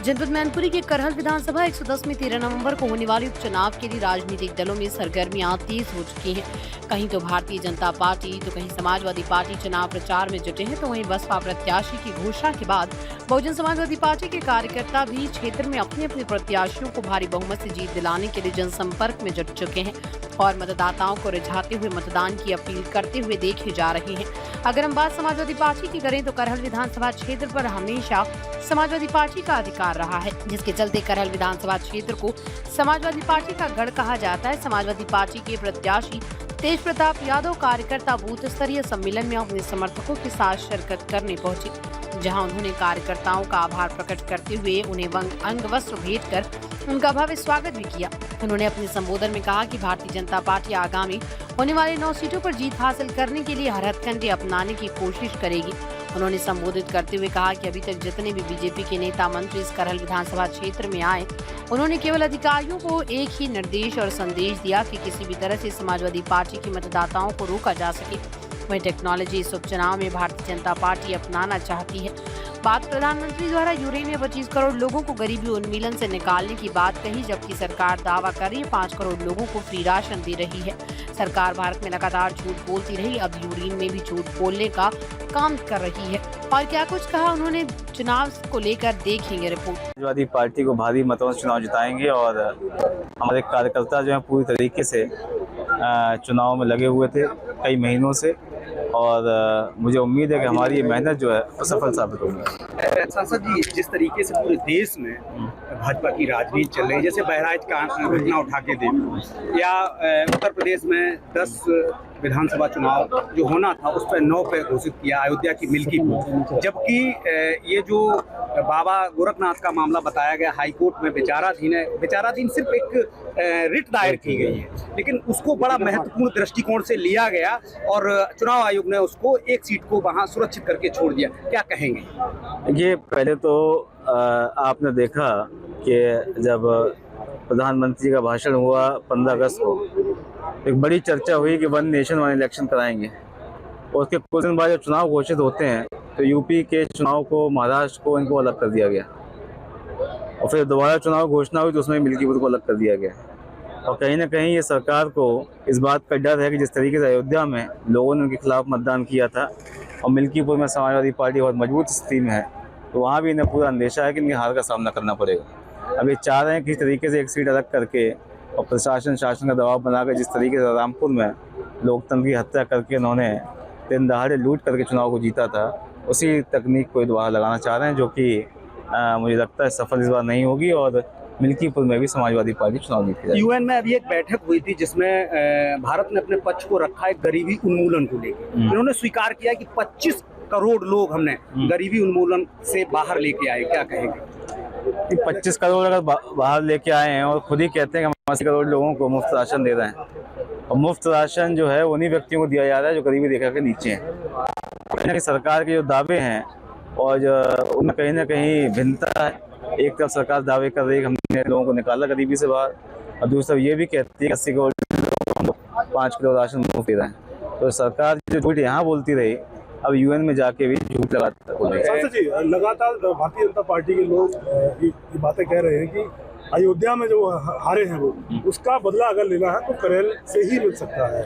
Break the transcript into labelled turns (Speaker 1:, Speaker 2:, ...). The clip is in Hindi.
Speaker 1: जनपद मैनपुरी के करहल विधानसभा 110 में 13 नवंबर को होने वाले उपचुनाव के लिए राजनीतिक दलों में सरगर्मियां तेज हो चुकी हैं। कहीं तो भारतीय जनता पार्टी तो कहीं समाजवादी पार्टी चुनाव प्रचार में जुटे हैं, तो वहीं बसपा प्रत्याशी की घोषणा के बाद बहुजन समाजवादी पार्टी के कार्यकर्ता भी क्षेत्र में अपने अपने प्रत्याशियों को भारी बहुमत से जीत दिलाने के लिए जनसंपर्क में जुट चुके हैं और मतदाताओं को रिझाते हुए मतदान की अपील करते हुए देखे जा रहे हैं। अगर हम बात समाजवादी पार्टी की करें तो करहल विधानसभा क्षेत्र पर हमेशा समाजवादी पार्टी का अधिकार रहा है, जिसके चलते करहल विधानसभा क्षेत्र को समाजवादी पार्टी का गढ़ कहा जाता है। समाजवादी पार्टी के प्रत्याशी तेज प्रताप यादव कार्यकर्ता बूथ स्तरीय सम्मेलन में अपने समर्थकों के साथ शिरकत करने पहुंचे, जहां उन्होंने कार्यकर्ताओं का आभार प्रकट करते हुए उन्हें अंग वस्त्र भेंट कर उनका भव्य स्वागत भी किया। उन्होंने अपने संबोधन में कहा कि भारतीय जनता पार्टी आगामी होने वाले 9 सीटों पर जीत हासिल करने के लिए हर हथकंडे अपनाने की कोशिश करेगी। उन्होंने संबोधित करते हुए कहा कि अभी तक जितने भी बीजेपी के नेता मंत्री इस करहल विधानसभा क्षेत्र में आए, उन्होंने केवल अधिकारियों को एक ही निर्देश और संदेश दिया कि किसी भी तरह से समाजवादी पार्टी के मतदाताओं को रोका जा सके। वहीं टेक्नोलॉजी इस उपचुनाव में भारतीय जनता पार्टी अपनाना चाहती है। बात प्रधानमंत्री द्वारा यूरेन में 25 करोड़ लोगों को गरीबी उन्मूलन से निकालने की बात कही, जबकि सरकार दावा कर रही है 5 करोड़ लोगों को फ्री राशन दे रही है। सरकार भारत में लगातार झूठ बोलती रही, अब यूरेन में भी झूठ बोलने का काम कर रही है। और क्या कुछ कहा उन्होंने चुनाव को लेकर, देखेंगे रिपोर्ट।
Speaker 2: समाजवादी पार्टी को भारी मतों से चुनाव जिताएंगे और हमारे कार्यकर्ता जो है पूरी तरीके से चुनाव में लगे हुए थे कई महीनों से, और मुझे उम्मीद है कि हमारी ये मेहनत जो है सफल साबित होगी।
Speaker 3: सांसद जी, जिस तरीके से पूरे देश में भाजपा की राजनीति चल रही है, जैसे बहराइच का घटना उठा के देखो, या उत्तर प्रदेश में 10 विधानसभा चुनाव जो होना था उस पर 9 पे घोषित किया, अयोध्या की मिल्कीपुर, जबकि ये जो बाबा गोरखनाथ का मामला बताया गया हाईकोर्ट में विचाराधीन है। विचाराधीन सिर्फ एक रिट दायर की गई है, लेकिन उसको बड़ा महत्वपूर्ण दृष्टिकोण से लिया गया और चुनाव आयोग ने उसको एक सीट को वहां सुरक्षित करके छोड़ दिया। क्या कहेंगे?
Speaker 2: ये पहले तो आपने देखा कि जब प्रधानमंत्री का भाषण हुआ 15 अगस्त को, एक बड़ी चर्चा हुई कि 1 नेशन 1 इलेक्शन कराएंगे, और उसके कुछ दिन बाद जब चुनाव घोषित होते हैं तो यूपी के चुनाव को, महाराष्ट्र को, इनको अलग कर दिया गया, और फिर दोबारा चुनाव घोषणा हुई तो उसमें मिल्कीपुर को अलग कर दिया गया। और कहीं ना कहीं ये सरकार को इस बात का डर है कि जिस तरीके से अयोध्या में लोगों ने उनके खिलाफ मतदान किया था और मिल्कीपुर में समाजवादी पार्टी बहुत मजबूत स्थिति में है, तो वहाँ भी इन्हें पूरा अंदेशा है कि इनकी हार का सामना करना पड़ेगा। अब ये चाह रहे हैं कि इस तरीके से एक सीट अलग करके और प्रशासन शासन का दबाव बनाकर जिस तरीके से रामपुर में लोकतंत्र की हत्या करके उन्होंने दिन दहाड़े लूट करके चुनाव को जीता था, उसी तकनीक को दोबारा लगाना चाह रहे हैं, जो कि मुझे लगता है सफल इस बार नहीं होगी और मिल्कीपुर में भी समाजवादी पार्टी चुनाव जीत जाएगी।
Speaker 3: यूएन में अभी एक बैठक हुई थी जिसमें भारत ने अपने पक्ष को रखा है गरीबी उन्मूलन को लेकर। इन्होंने स्वीकार किया कि 25 करोड़ लोग हमने गरीबी उन्मूलन से बाहर लेके आए। क्या कहेंगे?
Speaker 2: 25 करोड़ अगर बाहर लेके आए हैं और खुद ही कहते हैं कि हम 80 करोड़ लोगों को मुफ्त राशन दे रहे हैं, और मुफ्त राशन जो है उन्हीं व्यक्तियों को दिया जा रहा है जो गरीबी रेखा के नीचे हैं। सरकार के जो दावे हैं और जो उनमें कहीं ना कहीं भिन्नता है। एक तरफ सरकार दावे कर रही है कि हमने लोगों को निकाला गरीबी से बाहर, और दूसरी तरफ ये भी कहती है कि 80 करोड़ लोगों को 5 किलो राशन मुफ्त दे रहे हैं। तो सरकार जो झूठ यहाँ बोलती रही, अब यूएन में जाके भी झूठ लगातार बोल रही है।
Speaker 4: सांसद जी, लगातार भारतीय जनता पार्टी के लोग ये बातें कह रहे हैं कि अयोध्या में जो हारे हैं वो, उसका बदला अगर लेना है तो करहल से ही मिल सकता है।